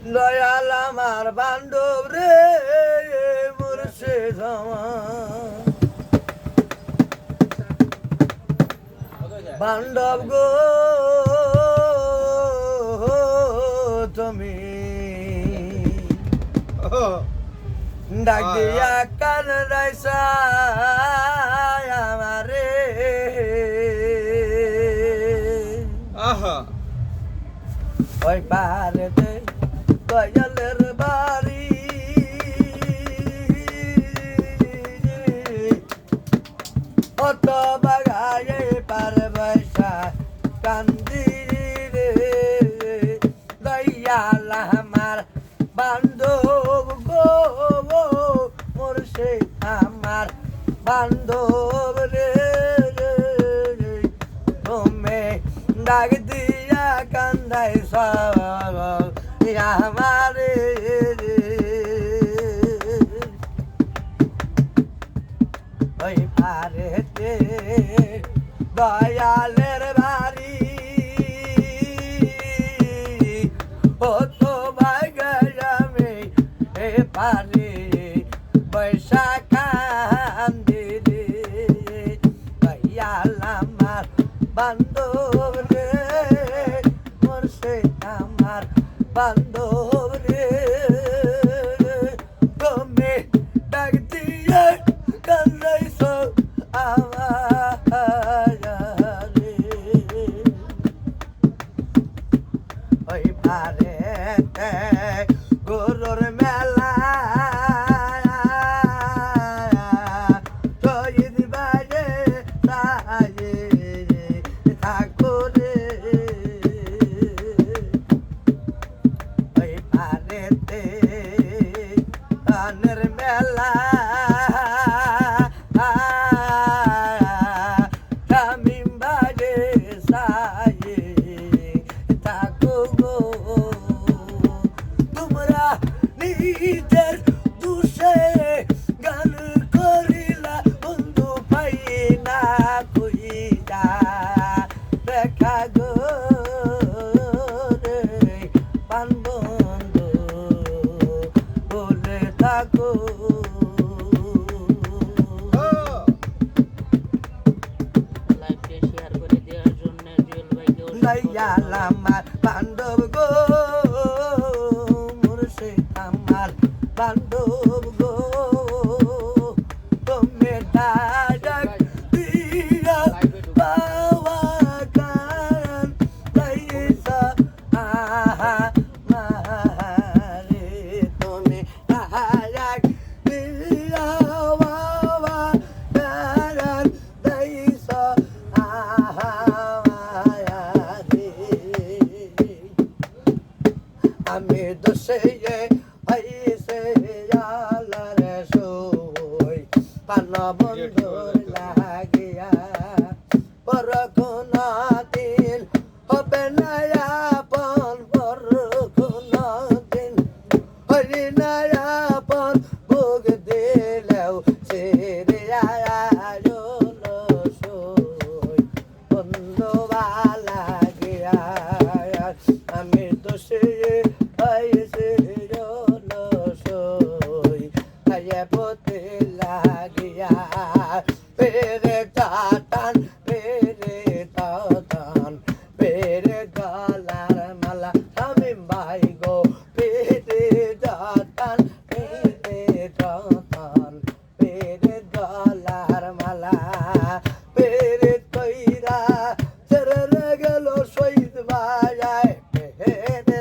দয়াল আমার বান্ধব রে মুর্শিদ আমার বান্ধব গো তুমি ডাক দিয়া কান রাইসা আমারে ওই পারেতে দয়ালের বাড়ি অত বাগায়ে পার বৈশা কান্দি রে দয়াল আমার বান্ধব গো মুর্শিদ আমার বান্ধব রে তুমি ডাক দিয়া কান্দাই সব আমারে ওই পারেতে দয়ালের বাড়ি ও তো ভাগ্যমে এ পারে বৈশাখান্দি রে দয়াল আমার বান্ধব রে মুর্শিদ আমার বান্ধব রে তুমি ডাক দিয়ে কান্দাইছ আমারে ওই পারেতে গরুর মেলা শহীদ বাজে সাজে ঠাকুরে ওই পারেতে কানের মেলা তামিম বাজে সাজে থাকো গো তোমরা নিজের দুষে গান করিলা বন্ধু পাই না খুঁজা দেখা গো রে পান বন্ধু বলে থাকো লাইভে শেয়ার করে দেওয়ার জন্য জুয়েল ভাইকে দয়াল আমার বান্ধব গো মুর্শিদ আমার বান্ধব গো তুমি ডাক দিয়া পাওয়া গান লাইসা আমারে তুমি ডাক দিয়া পাওয়া গান লাইসা আমারে আমি দোষে হইছে আলারে সই পান বন্ধুর লাগিয়া পর কোন দিন হবে না আপন পর কোন দিন হরি না আপন ভোগ দিলেও সেরে আয়োজন সই বন্ধু লাগিয়া আমি দোষে হয়েছে সই খাইয়ে পথে লাগিয়া পেরে টাটান পেরে টাটান পেরে গলার মালা তামিম ভাই গো পেরে টাটান পেরে টাটান পেরে গলার মালা পেরে কইরা ছেড়ে গেল শহীদ ভাই পেরে